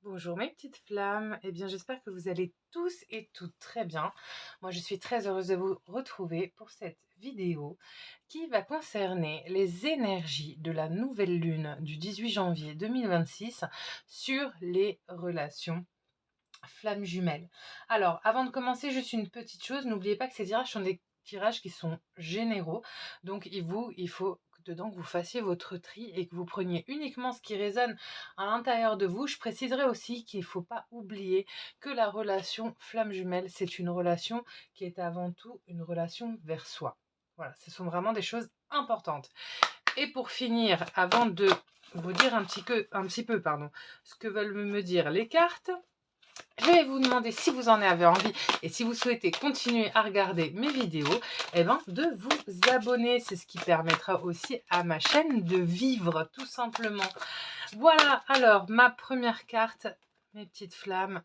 Bonjour mes petites flammes, eh bien j'espère que vous allez tous et toutes très bien. Moi je suis très heureuse de vous retrouver pour cette vidéo qui va concerner les énergies de la nouvelle lune du 18 janvier 2026 sur les relations flammes jumelles. Alors avant de commencer, juste une petite chose, n'oubliez pas que ces tirages sont des tirages qui sont généraux, donc il faut dedans que vous fassiez votre tri et que vous preniez uniquement ce qui résonne à l'intérieur de vous. Je préciserai aussi qu'il ne faut pas oublier que la relation flamme jumelle, c'est une relation qui est avant tout une relation vers soi. Voilà, ce sont vraiment des choses importantes. Et pour finir, avant de vous dire un petit peu, ce que veulent me dire les cartes, je vais vous demander si vous en avez envie et si vous souhaitez continuer à regarder mes vidéos, de vous abonner. C'est ce qui permettra aussi à ma chaîne de vivre, tout simplement. Voilà, alors ma première carte, mes petites flammes,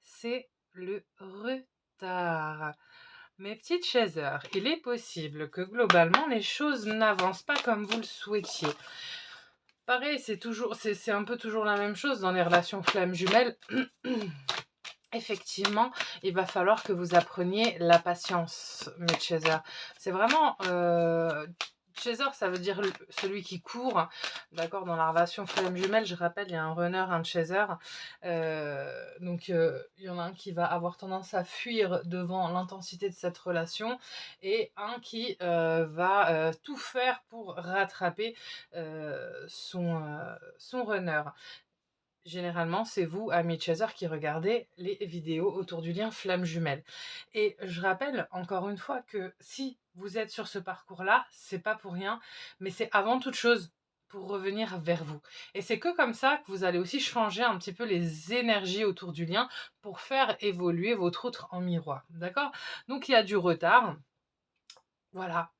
c'est le retard. Mes petites chasseurs, il est possible que globalement les choses n'avancent pas comme vous le souhaitiez. Pareil, c'est un peu toujours la même chose dans les relations flammes jumelles. Effectivement, il va falloir que vous appreniez la patience, mes chasers. C'est vraiment chaser, ça veut dire celui qui court. D'accord, dans la relation flamme jumelle, je rappelle, il y a un runner, un chaser. Il y en a un qui va avoir tendance à fuir devant l'intensité de cette relation et un qui va tout faire pour rattraper son runner. Généralement, c'est vous, amis chaser, qui regardez les vidéos autour du lien flamme jumelle. Et je rappelle encore une fois que si vous êtes sur ce parcours-là, c'est pas pour rien, mais c'est avant toute chose pour revenir vers vous. Et c'est que comme ça que vous allez aussi changer un petit peu les énergies autour du lien pour faire évoluer votre autre en miroir. D'accord? Donc il y a du retard. Voilà.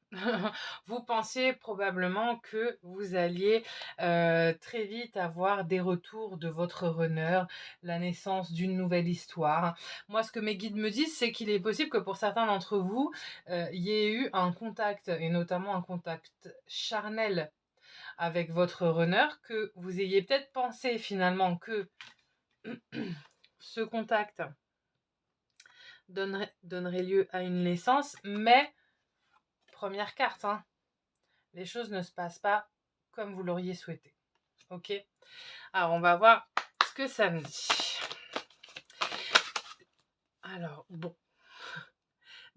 Vous pensiez probablement que vous alliez très vite avoir des retours de votre runner, la naissance d'une nouvelle histoire. Moi, ce que mes guides me disent, c'est qu'il est possible que pour certains d'entre vous, il y ait eu un contact, et notamment un contact charnel avec votre runner, que vous ayez peut-être pensé finalement que ce contact donnerait lieu à une naissance, mais première carte, hein, les choses ne se passent pas comme vous l'auriez souhaité. Ok? Alors, on va voir ce que ça me dit. Alors, bon.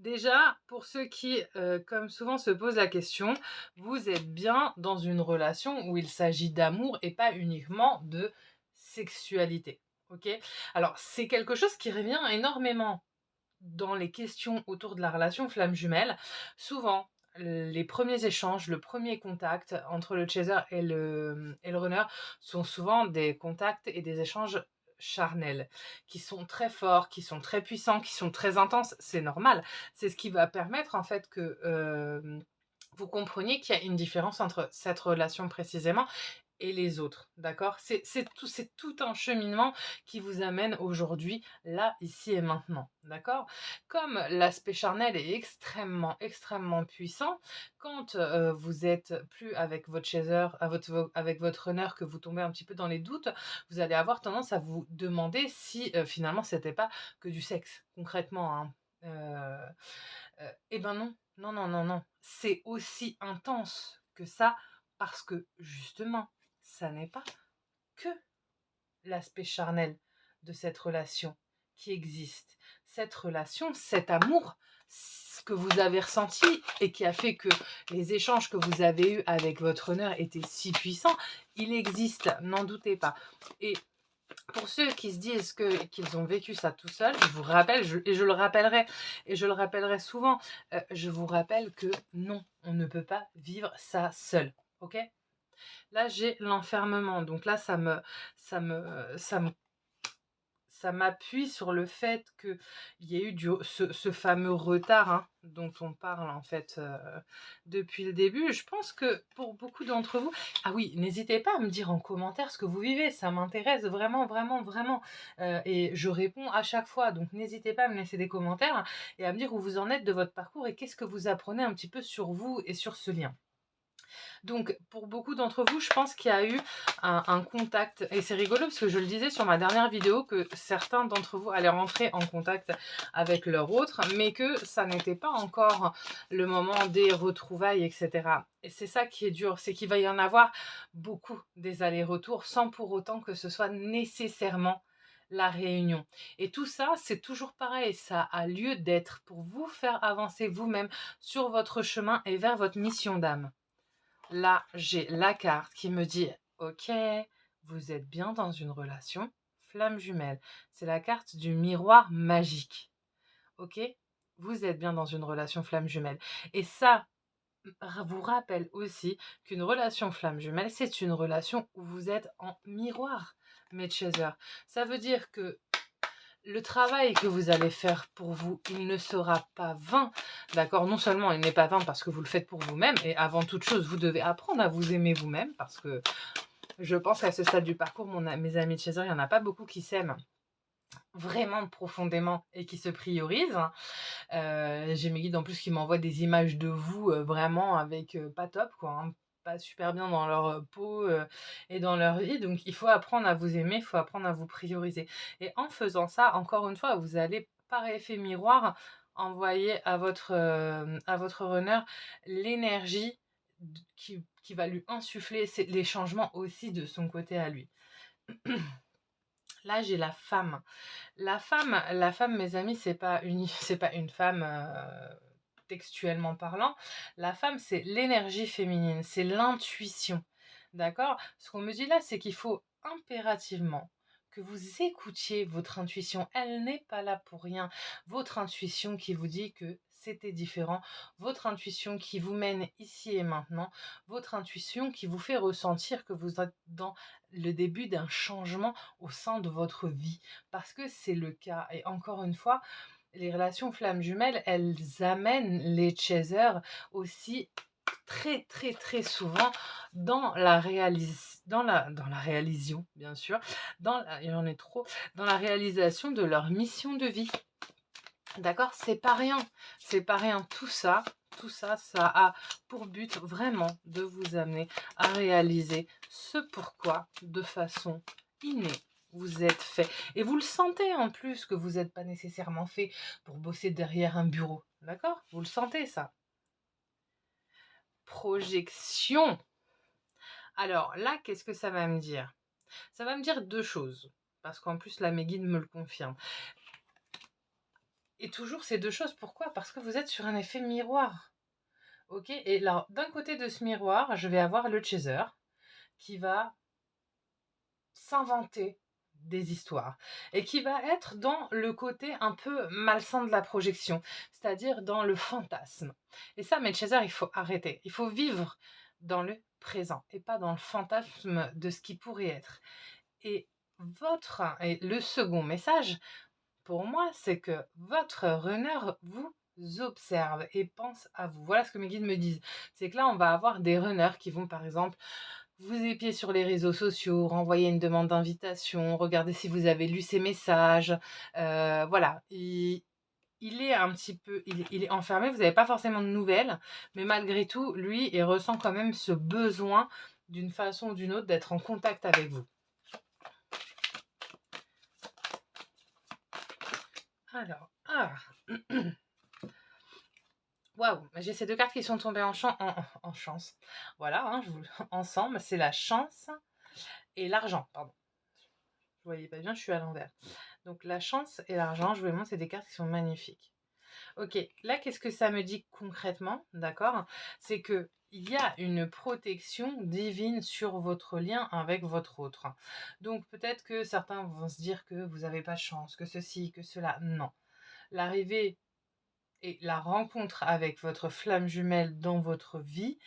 Déjà, pour ceux qui, comme souvent, se posent la question, vous êtes bien dans une relation où il s'agit d'amour et pas uniquement de sexualité. Ok? Alors, c'est quelque chose qui revient énormément dans les questions autour de la relation flamme jumelle. Souvent, les premiers échanges, le premier contact entre le chaser et le runner sont souvent des contacts et des échanges charnels, qui sont très forts, qui sont très puissants, qui sont très intenses. C'est normal. C'est ce qui va permettre en fait que vous compreniez qu'il y a une différence entre cette relation précisément et les autres, d'accord? C'est tout un cheminement qui vous amène aujourd'hui, là, ici et maintenant, d'accord? Comme l'aspect charnel est extrêmement, extrêmement puissant, quand vous êtes plus avec votre chaser, avec votre runner, que vous tombez un petit peu dans les doutes, vous allez avoir tendance à vous demander si finalement c'était pas que du sexe, concrètement, hein. Eh ben non, non, non, non, non. C'est aussi intense que ça parce que justement, ça n'est pas que l'aspect charnel de cette relation qui existe. Cette relation, cet amour, ce que vous avez ressenti et qui a fait que les échanges que vous avez eus avec votre honneur étaient si puissants, il existe, n'en doutez pas. Et pour ceux qui se disent qu'ils ont vécu ça tout seuls, je vous rappelle, et je le rappellerai souvent, je vous rappelle que non, on ne peut pas vivre ça seul. Ok? Là, j'ai l'enfermement. Donc là, ça me, ça me ça m'appuie sur le fait qu'il y ait eu ce fameux retard, hein, dont on parle en fait depuis le début. Je pense que pour beaucoup d'entre vous, ah oui, n'hésitez pas à me dire en commentaire ce que vous vivez, ça m'intéresse vraiment, vraiment, vraiment. Et je réponds à chaque fois, donc n'hésitez pas à me laisser des commentaires et à me dire où vous en êtes de votre parcours et qu'est-ce que vous apprenez un petit peu sur vous et sur ce lien. Donc, pour beaucoup d'entre vous, je pense qu'il y a eu un contact. Et c'est rigolo parce que je le disais sur ma dernière vidéo que certains d'entre vous allaient rentrer en contact avec leur autre, mais que ça n'était pas encore le moment des retrouvailles, etc. Et c'est ça qui est dur, c'est qu'il va y en avoir beaucoup des allers-retours sans pour autant que ce soit nécessairement la réunion. Et tout ça, c'est toujours pareil, ça a lieu d'être pour vous faire avancer vous-même sur votre chemin et vers votre mission d'âme. Là, j'ai la carte qui me dit ok, vous êtes bien dans une relation flamme jumelle. C'est la carte du miroir magique. Ok, vous êtes bien dans une relation flamme jumelle. Et ça vous rappelle aussi qu'une relation flamme jumelle, c'est une relation où vous êtes en miroir, mes chasers. Ça veut dire que le travail que vous allez faire pour vous, il ne sera pas vain, d'accord? Non seulement il n'est pas vain parce que vous le faites pour vous-même, et avant toute chose, vous devez apprendre à vous aimer vous-même, parce que je pense qu'à ce stade du parcours, mes amis de chasseurs, il n'y en a pas beaucoup qui s'aiment vraiment profondément et qui se priorisent. J'ai mes guides en plus qui m'envoient des images de vous vraiment avec pas top quoi, hein, pas super bien dans leur peau et dans leur vie. Donc il faut apprendre à vous aimer, il faut apprendre à vous prioriser. Et en faisant ça, encore une fois, vous allez par effet miroir envoyer à votre runner l'énergie qui va lui insuffler les changements aussi de son côté à lui. Là, j'ai la femme. La femme, mes amis, c'est pas une femme textuellement parlant. La femme, c'est l'énergie féminine, c'est l'intuition. D'accord? Ce qu'on me dit là, c'est qu'il faut impérativement que vous écoutiez votre intuition. Elle n'est pas là pour rien. Votre intuition qui vous dit que c'était différent, votre intuition qui vous mène ici et maintenant, votre intuition qui vous fait ressentir que vous êtes dans le début d'un changement au sein de votre vie, parce que c'est le cas. Et encore une fois, les relations flammes jumelles, elles amènent les chasers aussi très très très souvent dans la réalisation, bien sûr, il y en a trop, dans la réalisation de leur mission de vie. D'accord? C'est pas rien. C'est pas rien. Ça a pour but vraiment de vous amener à réaliser ce pourquoi, de façon innée, vous êtes fait. Et vous le sentez en plus que vous n'êtes pas nécessairement fait pour bosser derrière un bureau. D'accord? Vous le sentez ça. Projection. Alors là, qu'est-ce que ça va me dire? Ça va me dire deux choses. Parce qu'en plus, là, mes guides me le confirment. Et toujours ces deux choses, pourquoi? Parce que vous êtes sur un effet miroir. Ok? Et là, d'un côté de ce miroir, je vais avoir le chaser qui va s'inventer des histoires et qui va être dans le côté un peu malsain de la projection, c'est-à-dire dans le fantasme. Et ça, mes chasers, il faut arrêter. Il faut vivre dans le présent et pas dans le fantasme de ce qui pourrait être. Et le second message, pour moi, c'est que votre runner vous observe et pense à vous. Voilà ce que mes guides me disent. C'est que là, on va avoir des runners qui vont, par exemple, vous épier sur les réseaux sociaux, renvoyer une demande d'invitation, regarder si vous avez lu ses messages. Voilà. Il est un petit peu, il est enfermé, vous n'avez pas forcément de nouvelles, mais malgré tout, lui, il ressent quand même ce besoin, d'une façon ou d'une autre, d'être en contact avec vous. Alors, waouh, j'ai ces deux cartes qui sont tombées en chance. Voilà, hein, ensemble, c'est la chance et l'argent, pardon. Je voyais pas bien, je suis à l'envers. Donc la chance et l'argent, je vous les montre, c'est des cartes qui sont magnifiques. Ok, là, qu'est-ce que ça me dit concrètement, d'accord? C'est que il y a une protection divine sur votre lien avec votre autre. Donc peut-être que certains vont se dire que vous n'avez pas de chance, que ceci, que cela. Non. L'arrivée et la rencontre avec votre flamme jumelle dans votre vie,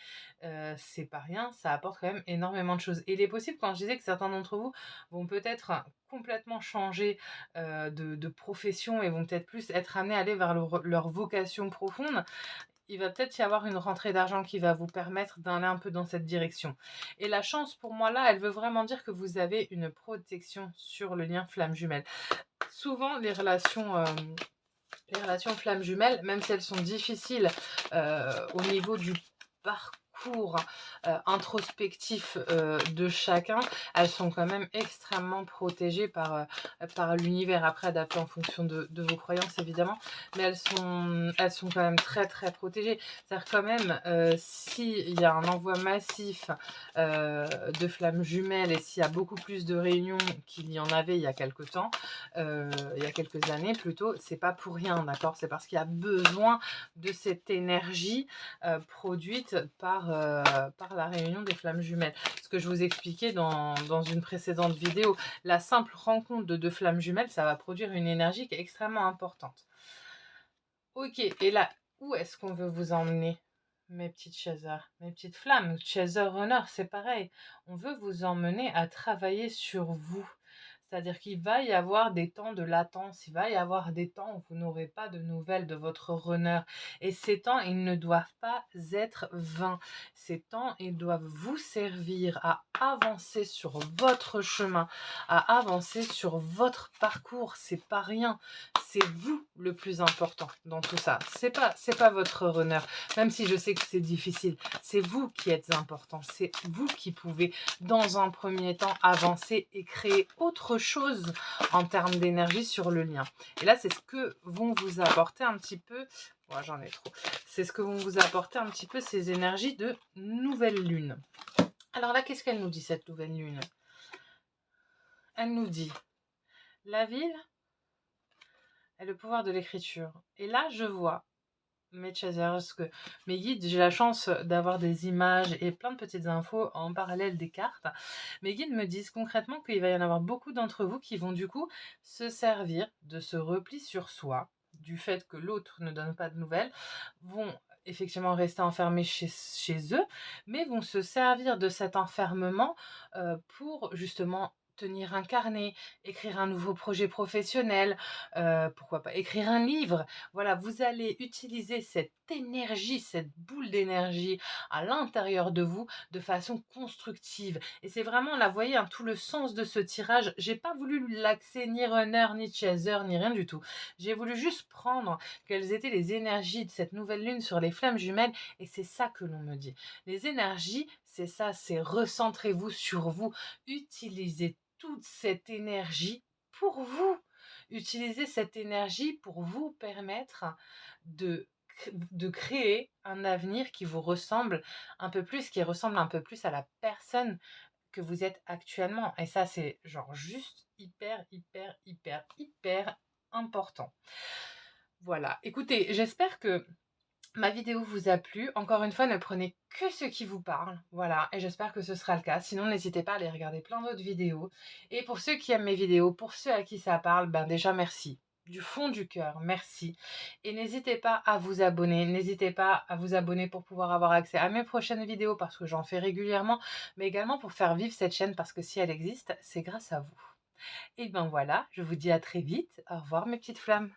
c'est pas rien, ça apporte quand même énormément de choses. Et il est possible, quand je disais que certains d'entre vous vont peut-être complètement changer de profession et vont peut-être plus être amenés à aller vers leur vocation profonde, il va peut-être y avoir une rentrée d'argent qui va vous permettre d'aller un peu dans cette direction. Et la chance, pour moi, là, elle veut vraiment dire que vous avez une protection sur le lien flamme jumelle. Souvent, les relations flammes jumelles, même si elles sont difficiles au niveau du parcours parcours introspectif de chacun, elles sont quand même extrêmement protégées par l'univers, après adapté en fonction de vos croyances évidemment, mais elles sont quand même très très protégées. C'est-à-dire quand même, s'il y a un envoi massif de flammes jumelles et s'il y a beaucoup plus de réunions qu'il y en avait il y a quelque temps, il y a quelques années plutôt, c'est pas pour rien, d'accord? C'est parce qu'il y a besoin de cette énergie produite par la réunion des flammes jumelles. Ce que je vous expliquais dans une précédente vidéo, la simple rencontre de deux flammes jumelles, ça va produire une énergie qui est extrêmement importante. Ok, et là, où est-ce qu'on veut vous emmener, mes petites chasers, mes petites flammes? Chaser runner, c'est pareil. On veut vous emmener à travailler sur vous. C'est-à-dire qu'il va y avoir des temps de latence, il va y avoir des temps où vous n'aurez pas de nouvelles de votre runner. Et ces temps, ils ne doivent pas être vains. Ces temps, ils doivent vous servir à avancer sur votre chemin, à avancer sur votre parcours. C'est pas rien. C'est vous le plus important dans tout ça. C'est pas votre runner. Même si je sais que c'est difficile, c'est vous qui êtes important. C'est vous qui pouvez, dans un premier temps, avancer et créer autre chose en termes d'énergie sur le lien. Et là, c'est ce que vont vous apporter un petit peu. Oh, j'en ai trop. C'est ce que vont vous apporter un petit peu ces énergies de nouvelle lune. Alors là, qu'est-ce qu'elle nous dit, cette nouvelle lune? Elle nous dit la ville et le pouvoir de l'écriture. Et là, je vois mes chasers, que mes guides, j'ai la chance d'avoir des images et plein de petites infos en parallèle des cartes. Mes guides me disent concrètement qu'il va y en avoir beaucoup d'entre vous qui vont du coup se servir de ce repli sur soi, du fait que l'autre ne donne pas de nouvelles, vont effectivement rester enfermés chez eux, mais vont se servir de cet enfermement pour justement tenir un carnet, écrire un nouveau projet professionnel, pourquoi pas écrire un livre. Voilà, vous allez utiliser cette énergie, cette boule d'énergie à l'intérieur de vous de façon constructive. Et c'est vraiment, là, vous voyez, hein, tout le sens de ce tirage. J'ai pas voulu l'axer ni runner, ni chaser, ni rien du tout. J'ai voulu juste prendre quelles étaient les énergies de cette nouvelle lune sur les flammes jumelles. Et c'est ça que l'on me dit. Les énergies, c'est ça, c'est recentrez-vous sur vous. Utilisez toute cette énergie pour vous. Utilisez cette énergie pour vous permettre de, de créer un avenir qui vous ressemble un peu plus, qui ressemble un peu plus à la personne que vous êtes actuellement. Et ça, c'est genre juste hyper, hyper, hyper, hyper important. Voilà. Écoutez, j'espère que ma vidéo vous a plu. Encore une fois, ne prenez que ce qui vous parle. Voilà, et j'espère que ce sera le cas. Sinon, n'hésitez pas à aller regarder plein d'autres vidéos. Et pour ceux qui aiment mes vidéos, pour ceux à qui ça parle, ben déjà merci. Du fond du cœur, merci. Et n'hésitez pas à vous abonner. N'hésitez pas à vous abonner pour pouvoir avoir accès à mes prochaines vidéos parce que j'en fais régulièrement, mais également pour faire vivre cette chaîne parce que si elle existe, c'est grâce à vous. Et ben voilà, je vous dis à très vite. Au revoir mes petites flammes.